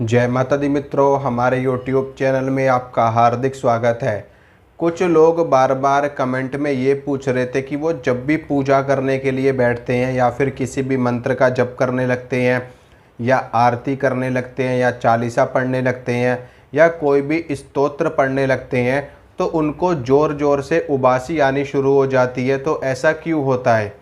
जय माता दी मित्रों, हमारे YouTube चैनल में आपका हार्दिक स्वागत है। कुछ लोग बार बार कमेंट में ये पूछ रहे थे कि वो जब भी पूजा करने के लिए बैठते हैं या फिर किसी भी मंत्र का जप करने लगते हैं या आरती करने लगते हैं या चालीसा पढ़ने लगते हैं या कोई भी स्तोत्र पढ़ने लगते हैं तो उनको ज़ोर ज़ोर से उबासी आनी शुरू हो जाती है। तो ऐसा क्यों होता है?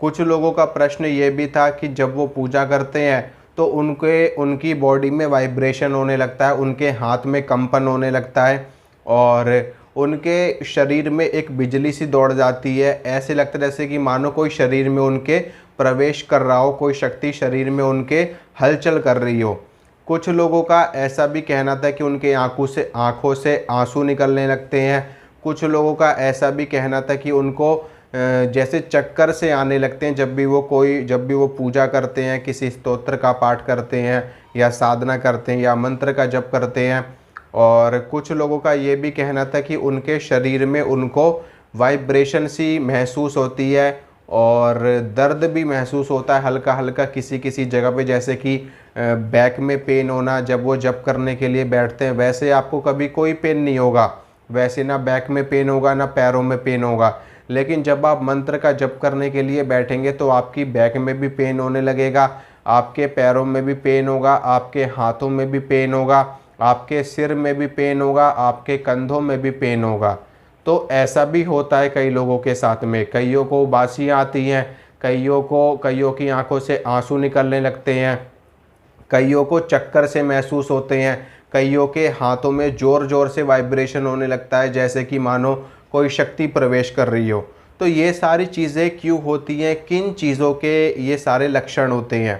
कुछ लोगों का प्रश्न ये भी था कि जब वो पूजा करते हैं तो उनकी बॉडी में वाइब्रेशन होने लगता है, उनके हाथ में कंपन होने लगता है और उनके शरीर में एक बिजली सी दौड़ जाती है। ऐसे लगता है जैसे कि मानो कोई शरीर में उनके प्रवेश कर रहा हो, कोई शक्ति शरीर में उनके हलचल कर रही हो। कुछ लोगों का ऐसा भी कहना था कि उनके आँखों से आंसू निकलने लगते हैं। कुछ लोगों का ऐसा भी कहना था कि उनको जैसे चक्कर से आने लगते हैं जब भी वो पूजा करते हैं, किसी स्तोत्र का पाठ करते हैं या साधना करते हैं या मंत्र का जप करते हैं। और कुछ लोगों का ये भी कहना था कि उनके शरीर में उनको वाइब्रेशन सी महसूस होती है और दर्द भी महसूस होता है हल्का हल्का किसी किसी जगह पे, जैसे कि बैक में पेन होना जब वो जप करने के लिए बैठते हैं। वैसे आपको कभी कोई पेन नहीं होगा, वैसे ना बैक में पेन होगा ना पैरों में पेन होगा, लेकिन जब आप मंत्र का जप करने के लिए बैठेंगे तो आपकी बैक में भी पेन होने लगेगा, आपके पैरों में भी पेन होगा, आपके हाथों में भी पेन होगा, आपके सिर में भी पेन होगा, आपके कंधों में भी पेन होगा। तो ऐसा भी होता है कई लोगों के साथ में। कईयों को उबासियाँ आती हैं, कईयों की आंखों से आंसू निकलने लगते हैं, कईयों को चक्कर से महसूस होते हैं, कईयों के हाथों में ज़ोर ज़ोर से वाइब्रेशन होने लगता है जैसे कि मानो कोई शक्ति प्रवेश कर रही हो। तो ये सारी चीज़ें क्यों होती हैं, किन चीज़ों के ये सारे लक्षण होते हैं?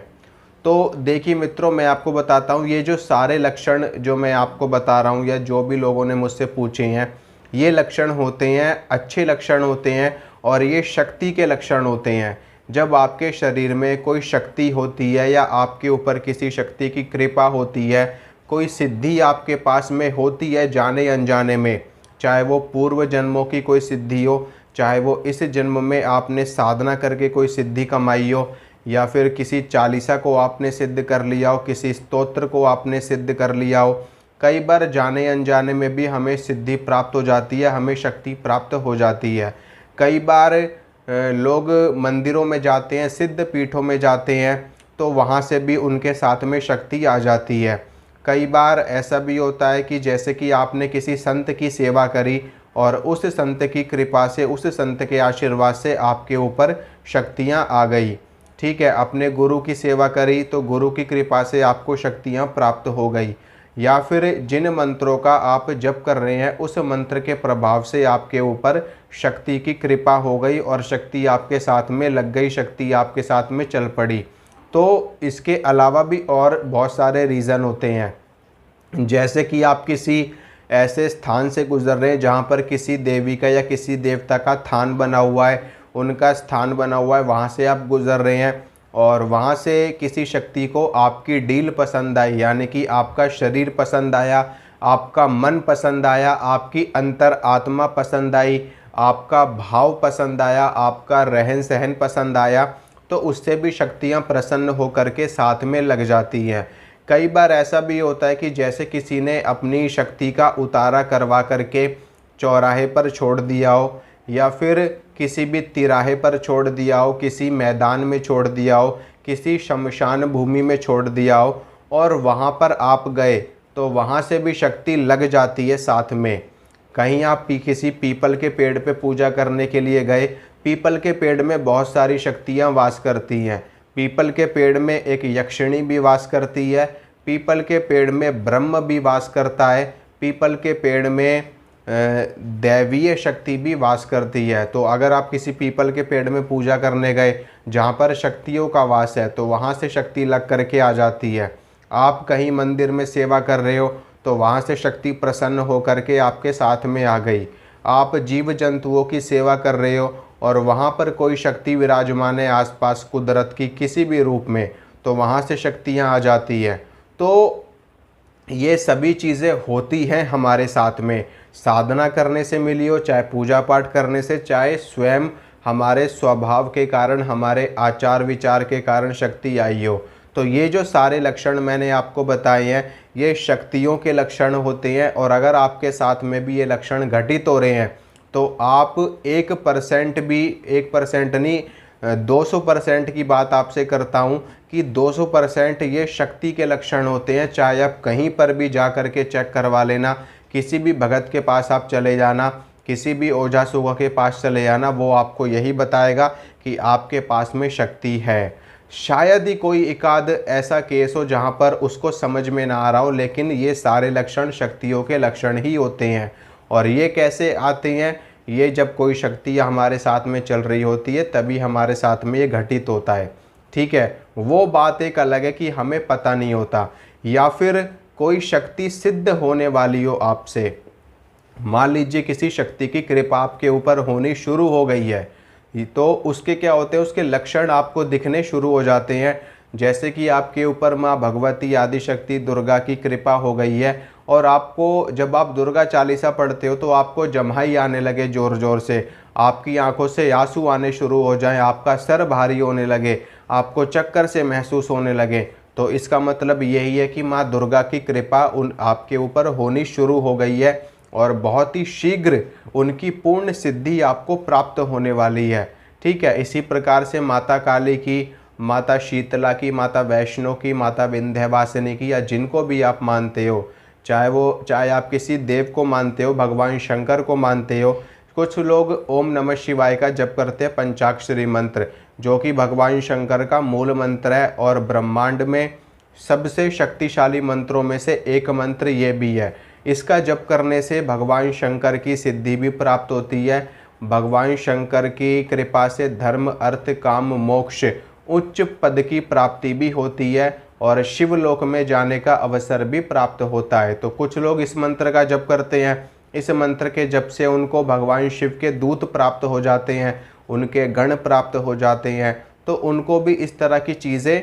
तो देखिए मित्रों, मैं आपको बताता हूँ, ये जो सारे लक्षण जो मैं आपको बता रहा हूँ या जो भी लोगों ने मुझसे पूछे हैं, ये लक्षण होते हैं, अच्छे लक्षण होते हैं और ये शक्ति के लक्षण होते हैं। जब आपके शरीर में कोई शक्ति होती है या आपके ऊपर किसी शक्ति की कृपा होती है, कोई सिद्धि आपके पास में होती है जाने अनजाने में, चाहे वो पूर्व जन्मों की कोई सिद्धि हो, चाहे वो इस जन्म में आपने साधना करके कोई सिद्धि कमाई हो या फिर किसी चालीसा को आपने सिद्ध कर लिया हो, किसी स्तोत्र को आपने सिद्ध कर लिया हो। कई बार जाने अनजाने में भी हमें सिद्धि प्राप्त हो जाती है, हमें शक्ति प्राप्त हो जाती है। कई बार लोग मंदिरों में जाते हैं, सिद्ध पीठों में जाते हैं तो वहाँ से भी उनके साथ में शक्ति आ जाती है। कई बार ऐसा भी होता है कि जैसे कि आपने किसी संत की सेवा करी और उस संत की कृपा से, उस संत के आशीर्वाद से आपके ऊपर शक्तियाँ आ गई। ठीक है, अपने गुरु की सेवा करी तो गुरु की कृपा से आपको शक्तियाँ प्राप्त हो गई। या फिर जिन मंत्रों का आप जप कर रहे हैं उस मंत्र के प्रभाव से आपके ऊपर शक्ति की कृपा हो गई और शक्ति आपके साथ में लग गई, शक्ति आपके साथ में चल पड़ी। तो इसके अलावा भी और बहुत सारे रीज़न होते हैं, जैसे कि आप किसी ऐसे स्थान से गुजर रहे हैं जहाँ पर किसी देवी का या किसी देवता का थान बना हुआ है, उनका स्थान बना हुआ है, वहाँ से आप गुजर रहे हैं और वहाँ से किसी शक्ति को आपकी डील पसंद आई, यानी कि आपका शरीर पसंद आया, आपका मन पसंद आया, आपकी अंतर आत्मा पसंद आई, आपका भाव पसंद आया, आपका रहन सहन पसंद आया, तो उससे भी शक्तियाँ प्रसन्न होकर के साथ में लग जाती हैं। कई बार ऐसा भी होता है कि जैसे किसी ने अपनी शक्ति का उतारा करवा करके चौराहे पर छोड़ दिया हो या फिर किसी भी तिराहे पर छोड़ दिया हो, किसी मैदान में छोड़ दिया हो, किसी शमशान भूमि में छोड़ दिया हो और वहाँ पर आप गए तो वहाँ से भी शक्ति लग जाती है साथ में। कहीं आप किसी पीपल के पेड़ पे पूजा करने के लिए गए, पीपल के पेड़ में बहुत सारी शक्तियाँ वास करती हैं। पीपल के पेड़ में एक यक्षिणी भी वास करती है, पीपल के पेड़ में ब्रह्म भी वास करता है, पीपल के पेड़ में दैवीय शक्ति भी वास करती है। तो अगर आप किसी पीपल के पेड़ में पूजा करने गए जहाँ पर शक्तियों का वास है तो वहाँ से शक्ति लग करके आ जाती है। आप कहीं मंदिर में सेवा कर रहे हो तो वहाँ से शक्ति प्रसन्न हो करके आपके साथ में आ गई। आप जीव जंतुओं की सेवा कर रहे हो और वहाँ पर कोई शक्ति विराजमान है आसपास कुदरत की किसी भी रूप में, तो वहाँ से शक्तियाँ आ जाती है। तो ये सभी चीज़ें होती हैं हमारे साथ में, साधना करने से मिली हो, चाहे पूजा पाठ करने से, चाहे स्वयं हमारे स्वभाव के कारण, हमारे आचार विचार के कारण शक्ति आई हो। तो ये जो सारे लक्षण मैंने आपको बताए हैं ये शक्तियों के लक्षण होते हैं। और अगर आपके साथ में भी ये लक्षण घटित हो रहे हैं तो आप 1% भी, 1% नहीं 200% की बात आपसे करता हूँ कि 200% ये शक्ति के लक्षण होते हैं। चाहे आप कहीं पर भी जा कर के चेक करवा लेना, किसी भी भगत के पास आप चले जाना, किसी भी ओझा सुगा के पास चले जाना, वो आपको यही बताएगा कि आपके पास में शक्ति है। शायद ही कोई एकाध ऐसा केस हो जहाँ पर उसको समझ में ना आ रहा हो, लेकिन ये सारे लक्षण शक्तियों के लक्षण ही होते हैं। और ये कैसे आते हैं, ये जब कोई शक्ति हमारे साथ में चल रही होती है तभी हमारे साथ में ये घटित होता है। ठीक है, वो बात एक अलग है कि हमें पता नहीं होता, या फिर कोई शक्ति सिद्ध होने वाली हो आपसे। मान लीजिए किसी शक्ति की कृपा आपके ऊपर होनी शुरू हो गई है, तो उसके क्या होते हैं, उसके लक्षण आपको दिखने शुरू हो जाते हैं। जैसे कि आपके ऊपर माँ भगवती आदिशक्ति दुर्गा की कृपा हो गई है और आपको, जब आप दुर्गा चालीसा पढ़ते हो तो आपको जम्हाई आने लगे ज़ोर ज़ोर से, आपकी आंखों से आंसू आने शुरू हो जाएं, आपका सर भारी होने लगे, आपको चक्कर से महसूस होने लगे, तो इसका मतलब यही है कि माँ दुर्गा की कृपा आपके ऊपर होनी शुरू हो गई है और बहुत ही शीघ्र उनकी पूर्ण सिद्धि आपको प्राप्त होने वाली है। ठीक है, इसी प्रकार से माता काली की, माता शीतला की, माता वैष्णो की, माता विंध्यवासिनी की, या जिनको भी आप मानते हो, चाहे आप किसी देव को मानते हो, भगवान शंकर को मानते हो। कुछ लोग ओम नमः शिवाय का जप करते हैं, पंचाक्षरी मंत्र, जो कि भगवान शंकर का मूल मंत्र है और ब्रह्मांड में सबसे शक्तिशाली मंत्रों में से एक मंत्र ये भी है। इसका जप करने से भगवान शंकर की सिद्धि भी प्राप्त होती है। भगवान शंकर की कृपा से धर्म अर्थ काम मोक्ष उच्च पद की प्राप्ति भी होती है और शिवलोक में जाने का अवसर भी प्राप्त होता है। तो कुछ लोग इस मंत्र का जप करते हैं, इस मंत्र के जप से उनको भगवान शिव के दूत प्राप्त हो जाते हैं, उनके गण प्राप्त हो जाते हैं। तो उनको भी इस तरह की चीज़ें,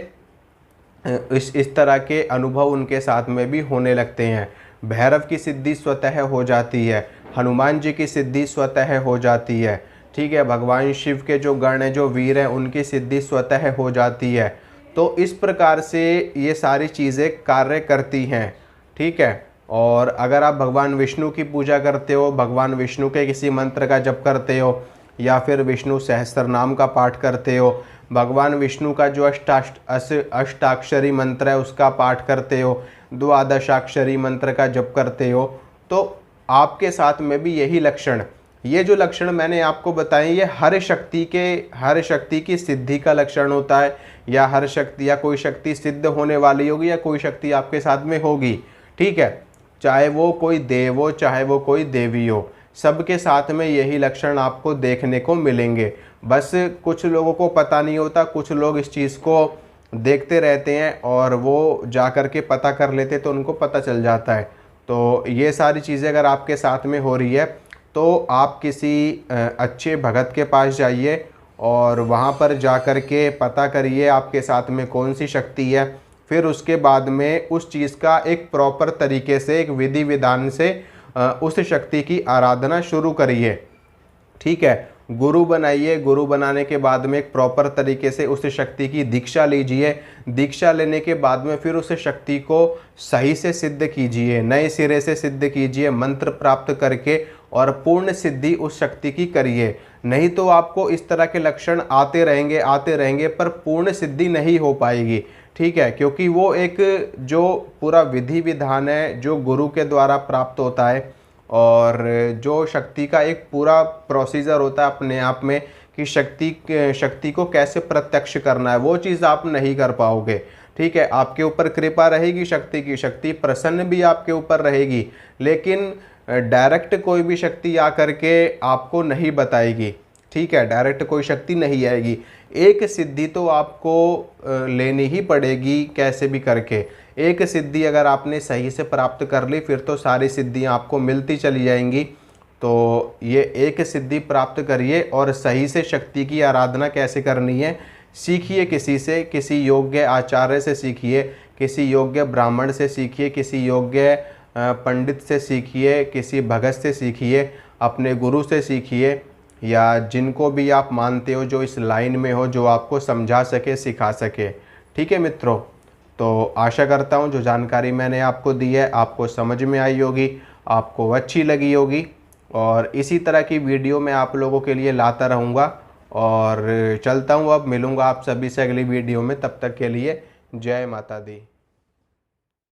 इस तरह के अनुभव उनके साथ में भी होने लगते हैं। भैरव की सिद्धि स्वतः हो जाती है, हनुमान जी की सिद्धि स्वतः हो जाती है। ठीक है, भगवान शिव के जो गण हैं, जो वीर हैं, उनकी सिद्धि स्वतः हो जाती है। तो इस प्रकार से ये सारी चीज़ें कार्य करती हैं। ठीक है, और अगर आप भगवान विष्णु की पूजा करते हो, भगवान विष्णु के किसी मंत्र का जप करते हो, या फिर विष्णु सहस्त्र नाम का पाठ करते हो, भगवान विष्णु का जो अष्टाक्षरी मंत्र है उसका पाठ करते हो, द्वादशाक्षरी मंत्र का जप करते हो, तो आपके साथ में भी यही लक्षण, ये जो लक्षण मैंने आपको बताए, ये हर शक्ति की सिद्धि का लक्षण होता है। या हर शक्ति, या कोई शक्ति सिद्ध होने वाली होगी, या कोई शक्ति आपके साथ में होगी। ठीक है, चाहे वो कोई देव हो, चाहे वो कोई देवी हो, सबके साथ में यही लक्षण आपको देखने को मिलेंगे। बस कुछ लोगों को पता नहीं होता, कुछ लोग इस चीज़ को देखते रहते हैं और वो जा कर के पता कर लेते, तो उनको पता चल जाता है। तो ये सारी चीज़ें अगर आपके साथ में हो रही है तो आप किसी अच्छे भगत के पास जाइए और वहाँ पर जा कर के पता करिए आपके साथ में कौन सी शक्ति है। फिर उसके बाद में उस चीज़ का एक प्रॉपर तरीके से, एक विधि विधान से उस शक्ति की आराधना शुरू करिए। ठीक है, गुरु बनाइए, गुरु बनाने के बाद में एक प्रॉपर तरीके से उस शक्ति की दीक्षा लीजिए। दीक्षा लेने के बाद में फिर उस शक्ति को सही से सिद्ध कीजिए, नए सिरे से सिद्ध कीजिए, मंत्र प्राप्त करके, और पूर्ण सिद्धि उस शक्ति की करिए। नहीं तो आपको इस तरह के लक्षण आते रहेंगे पर पूर्ण सिद्धि नहीं हो पाएगी। ठीक है, क्योंकि वो एक जो पूरा विधि विधान है जो गुरु के द्वारा प्राप्त होता है, और जो शक्ति का एक पूरा प्रोसीजर होता है अपने आप में कि शक्ति को कैसे प्रत्यक्ष करना है, वो चीज़ आप नहीं कर पाओगे। ठीक है, आपके ऊपर कृपा रहेगी शक्ति की, शक्ति प्रसन्न भी आपके ऊपर रहेगी, लेकिन डायरेक्ट कोई भी शक्ति आकर के आपको नहीं बताएगी। ठीक है, डायरेक्ट कोई शक्ति नहीं आएगी, एक सिद्धि तो आपको लेनी ही पड़ेगी कैसे भी करके। एक सिद्धि अगर आपने सही से प्राप्त कर ली फिर तो सारी सिद्धियां आपको मिलती चली जाएंगी। तो ये एक सिद्धि प्राप्त करिए और सही से शक्ति की आराधना कैसे करनी है सीखिए, किसी से, किसी योग्य आचार्य से सीखिए, किसी योग्य ब्राह्मण से सीखिए, किसी योग्य पंडित से सीखिए, किसी भगत से सीखिए, अपने गुरु से सीखिए, या जिनको भी आप मानते हो जो इस लाइन में हो, जो आपको समझा सके, सिखा सके। ठीक है मित्रों, तो आशा करता हूँ जो जानकारी मैंने आपको दी है आपको समझ में आई होगी, आपको अच्छी लगी होगी, और इसी तरह की वीडियो मैं आप लोगों के लिए लाता रहूँगा। और चलता हूँ, अब मिलूँगा आप सभी से अगली वीडियो में। तब तक के लिए जय माता दी।